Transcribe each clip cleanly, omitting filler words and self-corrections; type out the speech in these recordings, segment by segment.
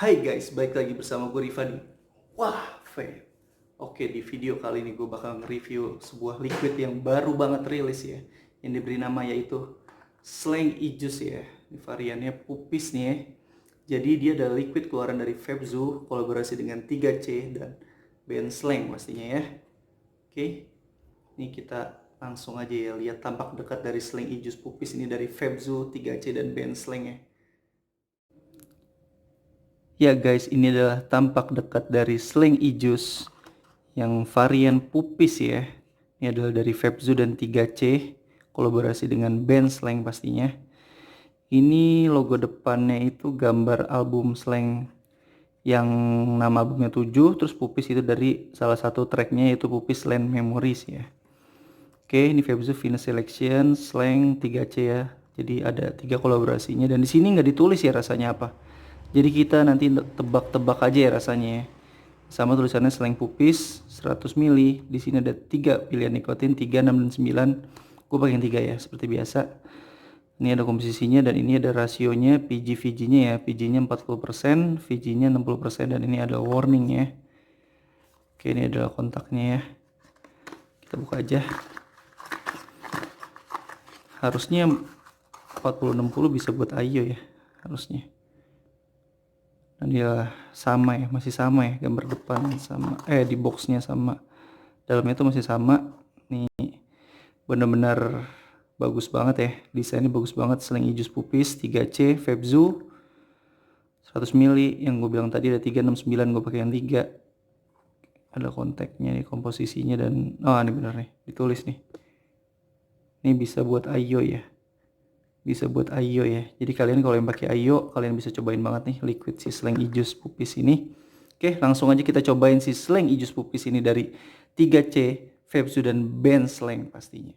Hai guys, balik lagi bersama gue Riva di Wah Vape. Oke, di video kali ini gue bakal nge-review sebuah liquid yang baru banget rilis ya, yang diberi nama yaitu Slang E-Juice ya. Ini variannya pupis nih ya. Jadi dia adalah liquid keluaran dari Vape Zoo, kolaborasi dengan 3C dan band Slang pastinya ya. Oke, ini kita langsung aja ya lihat tampak dekat dari Slang E-Juice pupis ini dari Vape Zoo, 3C dan band Slang ya. Ya guys, ini adalah tampak dekat dari Slang E-Juice yang varian pupis ya. Ini adalah dari Vapzu dan 3C, kolaborasi dengan band Slang pastinya. Ini logo depannya itu gambar album Slang yang nama albumnya 7, terus pupis itu dari salah satu tracknya yaitu pupis Land Memories ya. Oke, ini Vapzu Venus Selection Slang 3C ya. Jadi ada 3 kolaborasinya dan di sini nggak ditulis ya rasanya apa. Jadi kita nanti tebak-tebak aja ya rasanya ya. Sama tulisannya Slang pupis 100 ml. Di sini ada 3 pilihan nikotin, 3, 6 dan 9. Gue pakai yang 3 ya, seperti biasa. Ini ada komposisinya dan ini ada rasionya PG-VG-nya ya. PG-nya 40%, VG-nya 60% dan ini ada warning ya. Oke, ini adalah kontaknya ya. Kita buka aja. Harusnya 40-60 bisa buat Ayo ya, harusnya. Dan dia sama ya, masih sama ya, gambar depan sama di boxnya sama, dalamnya itu masih sama. Nih bener-bener bagus banget ya, desainnya bagus banget. Slang E-Juice pupis 3C Vapzu 100 ml yang gue bilang tadi ada 3, 6, 9. Gue pakai yang 3. Ada kontaknya nih, komposisinya dan ini bener nih, ditulis nih. Ini bisa buat Ayo ya, bisa buat Ayo ya. Jadi kalian kalau yang pakai Ayo, kalian bisa cobain banget nih liquid si Slang E-Juice pupis ini. Oke, langsung aja kita cobain si Slang E-Juice pupis ini dari 3C Vapzu dan band Slang pastinya.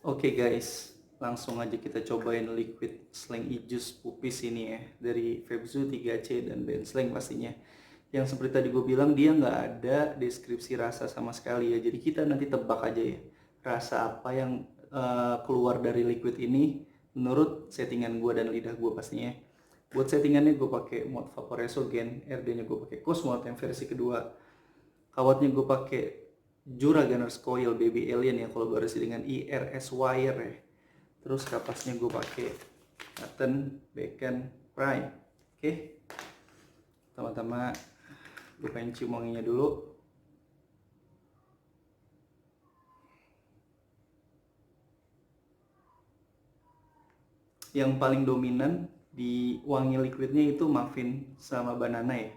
Oke guys, langsung aja kita cobain liquid Slang E-Juice pupis ini ya, dari Vapzu, 3C dan band Slang pastinya. Yang seperti tadi gue bilang, dia nggak ada deskripsi rasa sama sekali ya, jadi kita nanti tebak aja ya rasa apa yang keluar dari liquid ini menurut settingan gue dan lidah gue pastinya. Buat settingannya gue pakai mode Vaporesso Gen, RD nya gue pakai Cosmode yang versi kedua, kawatnya gue pakai Jura Gunners Coil Baby Alien ya, kolaborasi dengan IRS Wire ya. Terus kapasnya gue pakai Cotton Bacon Prime. Oke, pertama-tama gue pengen cium wanginya dulu. Yang paling dominan di wangi liquidnya itu muffin sama banana ya.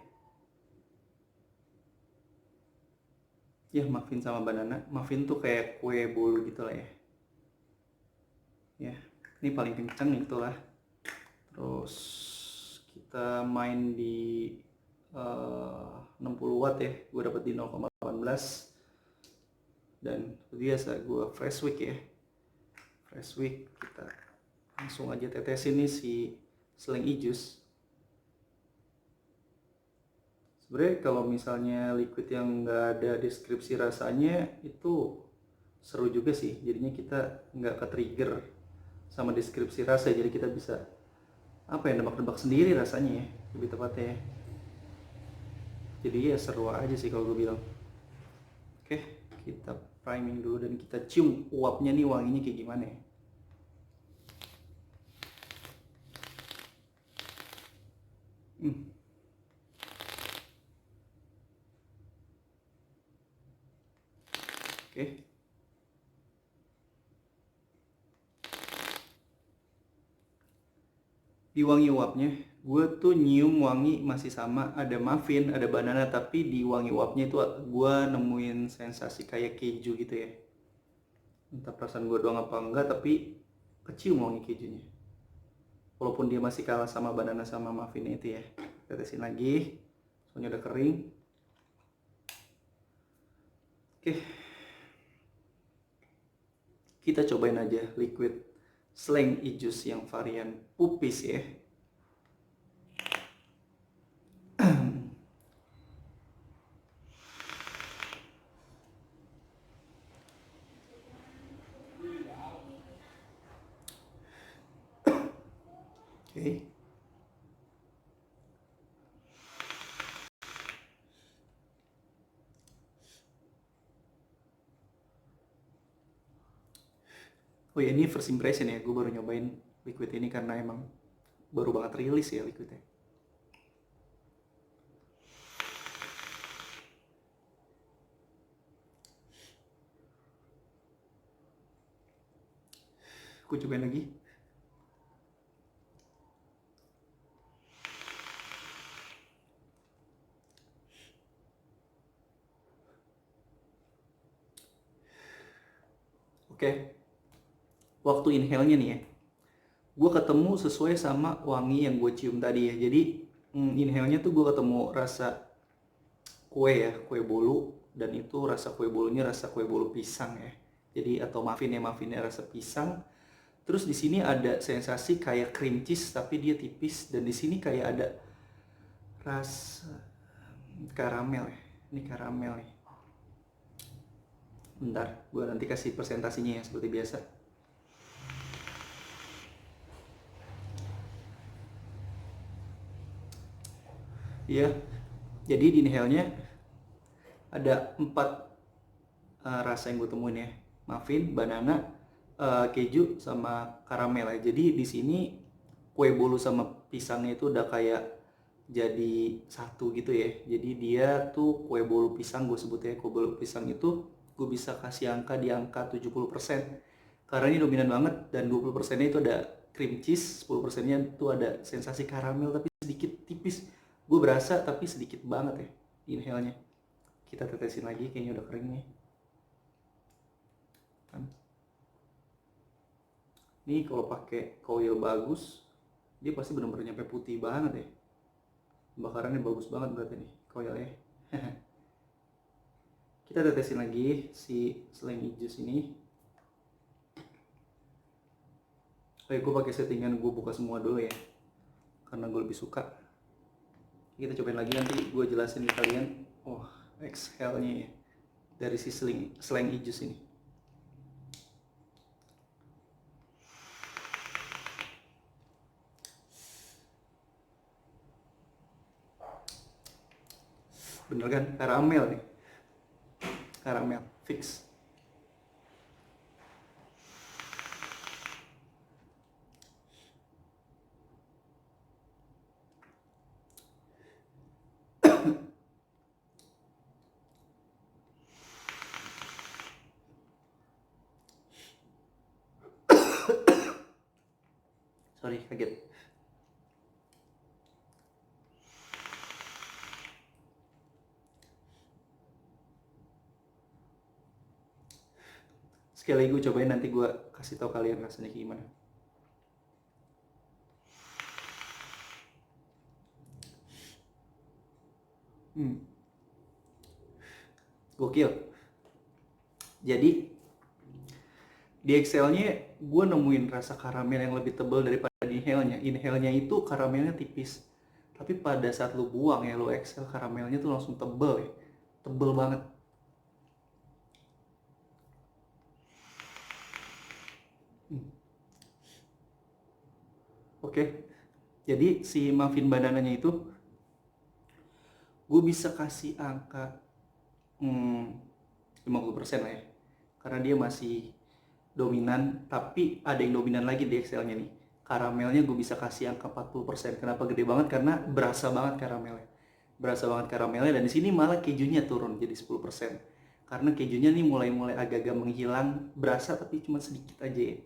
Ya, muffin sama banana. Muffin tuh kayak kue bolu gitu lah ya. Ya, ini paling kenceng itulah. Terus kita main di 60 watt ya. Gue dapat di 0,18. Dan biasa gue fresh wick ya. Fresh wick, kita langsung aja tetesin nih si Slang E-Juice. Sebenarnya kalau misalnya liquid yang nggak ada deskripsi rasanya itu seru juga sih, jadinya kita nggak ke trigger sama deskripsi rasa, jadi kita bisa apa ya, nebak-nebak sendiri rasanya ya, lebih tepatnya ya. Jadi ya seru aja sih kalau gue bilang. Oke, kita priming dulu dan kita cium uapnya nih, wanginya kayak gimana ya. Oke, di wangi uapnya gue tuh nyium wangi masih sama, ada muffin, ada banana, tapi di wangi uapnya itu gue nemuin sensasi kayak keju gitu ya. Entah perasaan gue doang apa enggak, tapi kecium wangi kejunya, walaupun dia masih kalah sama banana sama muffin itu ya. Tetesin lagi, soalnya udah kering. Oke, kita cobain aja liquid Slang E-Juice yang varian pupis ya. Oke, Oh ya, ini first impression ya, gue baru nyobain liquid ini karena emang baru banget rilis ya liquidnya. Gue cobain lagi. Oke, waktu inhale-nya nih ya, gue ketemu sesuai sama wangi yang gue cium tadi ya. Jadi inhale-nya tuh gue ketemu rasa kue ya, kue bolu, dan itu rasa kue bolunya rasa kue bolu pisang ya. Jadi atau muffinnya rasa pisang. Terus di sini ada sensasi kayak cream cheese tapi dia tipis, dan di sini kayak ada rasa karamel ya. Ini karamel ya. Bentar, gue nanti kasih presentasinya ya seperti biasa. Iya, jadi di inhale-nya ada 4 rasa yang gue temuin ya. Muffin, banana, keju, sama karamel ya. Jadi di sini kue bolu sama pisangnya itu udah kayak jadi satu gitu ya. Jadi dia tuh kue bolu pisang, gue sebutnya kue bolu pisang itu gue bisa kasih angka di angka 70%. Karena ini dominan banget, dan 20%-nya itu ada cream cheese, 10%-nya itu ada sensasi karamel tapi sedikit tipis. Gue berasa tapi sedikit banget ya inhale-nya. Kita tetesin lagi, kayaknya udah kering nih. Ini kalau pakai koil bagus, dia pasti benar-benar nyampe putih banget ya. Bakarannya bagus banget berarti nih koilnya. Kita tetesin lagi si Slanky Juice ini. Oke, gue pakai settingan gue buka semua dulu ya, karena gue lebih suka. Kita cobain lagi, nanti gue jelasin ke kalian. Oh, exhale-nya ya, dari si Slanky Juice ini. Bener kan? Karamel nih. Karamel, fix. Sorry, kaget. Sekali lagi gue cobain, nanti gue kasih tau kalian rasanya gimana. Gokil. Jadi di Excel-nya gue nemuin rasa karamel yang lebih tebal daripada di inhale-nya. Inhale-nya itu karamelnya tipis, tapi pada saat lu buang ya, lu exhale, karamelnya tuh langsung tebel ya. Tebel banget. Oke, jadi si muffin banananya itu gue bisa kasih angka 50% lah ya, karena dia masih dominan. Tapi ada yang dominan lagi di Excel-nya nih. Karamelnya gue bisa kasih angka 40%. Kenapa gede banget? Karena berasa banget karamelnya. Berasa banget karamelnya, dan di sini malah kejunya turun jadi 10%. Karena kejunya nih mulai agak-agak menghilang, berasa tapi cuma sedikit aja ya.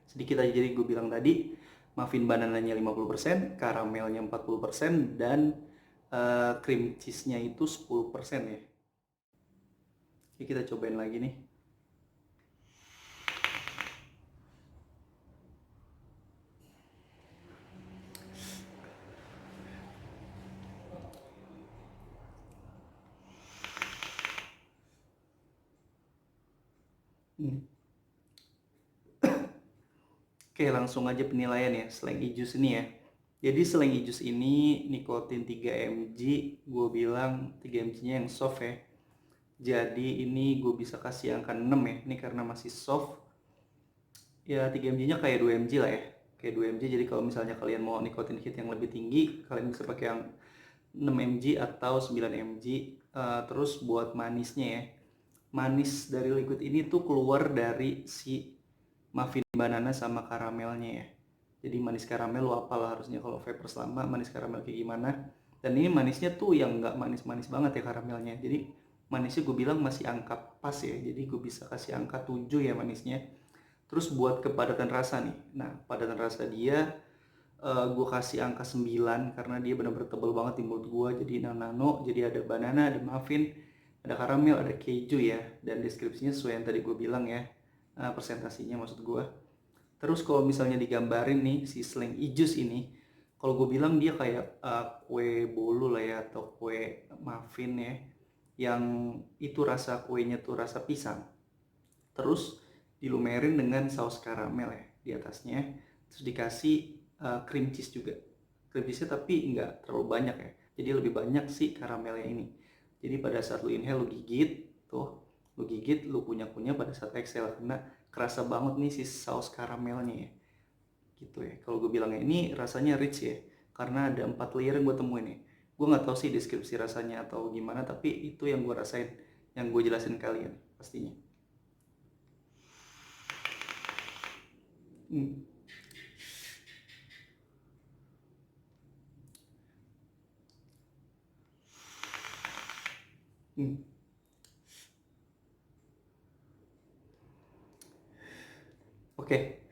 Sedikit aja. Jadi gue bilang tadi, muffin banananya 50%, karamelnya 40%, dan cream cheese-nya itu 10% ya. Oke, kita cobain lagi nih. Oke, langsung aja penilaian ya Slanky Juice ini ya. Jadi Slanky Juice ini nikotin 3 mg, gue bilang 3 mg-nya yang soft ya. Jadi ini gue bisa kasih angka 6 ya. Ini karena masih soft. Ya 3 mg-nya kayak 2 mg lah ya. Kayak 2 mg, jadi kalau misalnya kalian mau nikotin hit yang lebih tinggi, kalian bisa pakai yang 6 mg atau 9 mg. Terus buat manisnya ya. Manis dari liquid ini tuh keluar dari si muffin banana sama karamelnya ya. Jadi manis karamel lo apal harusnya kalau vapers lama manis karamel kayak gimana. Dan ini manisnya tuh yang nggak manis-manis banget ya karamelnya. Jadi manisnya gue bilang masih angka pas ya. Jadi gue bisa kasih angka 7 ya manisnya. Terus buat kepadatan rasa nih. Nah, kepadatan rasa dia gue kasih angka 9 karena dia benar-benar tebel banget di mulut gue. Jadi nano, jadi ada banana, ada muffin, ada karamel, ada keju ya. Dan deskripsinya sesuai yang tadi gue bilang ya, presentasinya maksud gue. Terus kalau misalnya digambarin nih si Slang Ijus ini, kalau gue bilang dia kayak kue bolu lah ya, atau kue muffin ya, yang itu rasa kuenya tuh rasa pisang. Terus dilumerin dengan saus karamel ya di atasnya. Terus dikasih cream cheese juga. Cream cheese tapi nggak terlalu banyak ya. Jadi lebih banyak sih karamelnya ini. Jadi pada saat lu inhale lu gigit, tuh lu gigit, lu kunyah-kunyah pada saat exhale karena kerasa banget nih si saus karamelnya ya. Gitu ya. Kalau gue bilangnya ini rasanya rich ya. Karena ada 4 layer yang gue temuin nih. Gue nggak tahu sih deskripsi rasanya atau gimana, tapi itu yang gue rasain, yang gue jelasin kalian pastinya. Hmm. Hmm. Oke,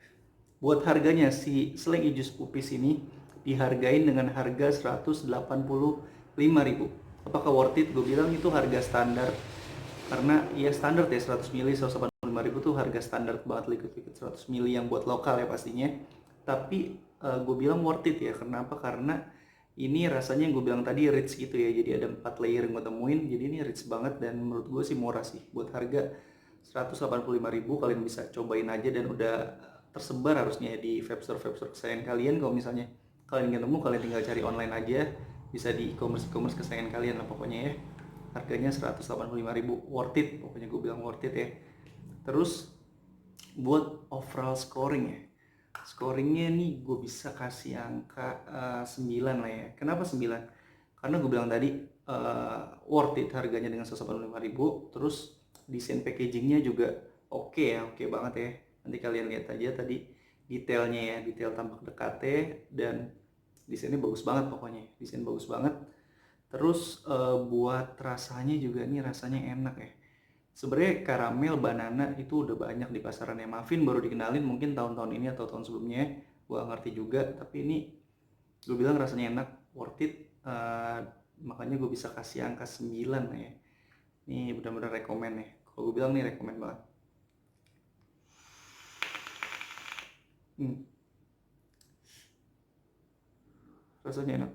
buat harganya si Slang Ijus Pupis ini dihargain dengan harga 185.000. Apakah worth it? Gue bilang itu harga standar. Karena ya standar ya 100 ml 185.000 tuh harga standar banget liquid 100 ml yang buat lokal ya pastinya. Tapi gue bilang worth it ya. Kenapa? Karena ini rasanya yang gue bilang tadi rich gitu ya. Jadi ada 4 layer yang gue temuin. Jadi ini rich banget dan menurut gue sih murah sih. Buat harga 185.000 kalian bisa cobain aja dan udah tersebar harusnya di vape store kesayangan kalian. Kalau misalnya kalian nggak nemu, kalian tinggal cari online aja, bisa di e-commerce kesayangan kalian lah pokoknya ya. Harganya 185.000, worth it pokoknya, gue bilang worth it ya. Terus buat overall scoring ya, scoringnya nih gue bisa kasih angka 9 lah ya. Kenapa 9? Karena gue bilang tadi worth it harganya dengan 185.000. Terus desain packagingnya juga oke ya, oke banget ya. Nanti kalian lihat aja tadi detailnya ya, detail tampak dekatnya, dan desainnya bagus banget pokoknya, desain bagus banget. Terus buat rasanya juga nih rasanya enak ya. Sebenarnya karamel banana itu udah banyak di pasaran ya. Muffin baru dikenalin mungkin tahun-tahun ini atau tahun sebelumnya, gue ngerti juga. Tapi ini gue bilang rasanya enak, worth it. Makanya gue bisa kasih angka 9 ya. Ini benar-benar rekomen ya. Kalau gue bilang nih rekomen banget. Rasanya enak.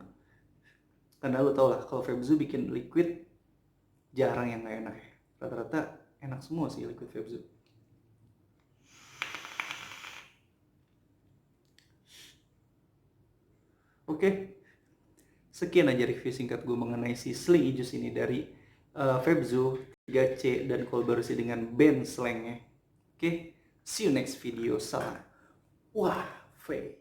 Karena lo tau lah kalau Febzu bikin liquid jarang yang gak enak ya. Rata-rata enak semua sih liquid Febzu. Oke, sekian aja review singkat gue mengenai si Sling Ijus ini dari Febzu 3C dan kolaborasi dengan band Slang ya. Oke, see you next video. Salam. Wah, fake.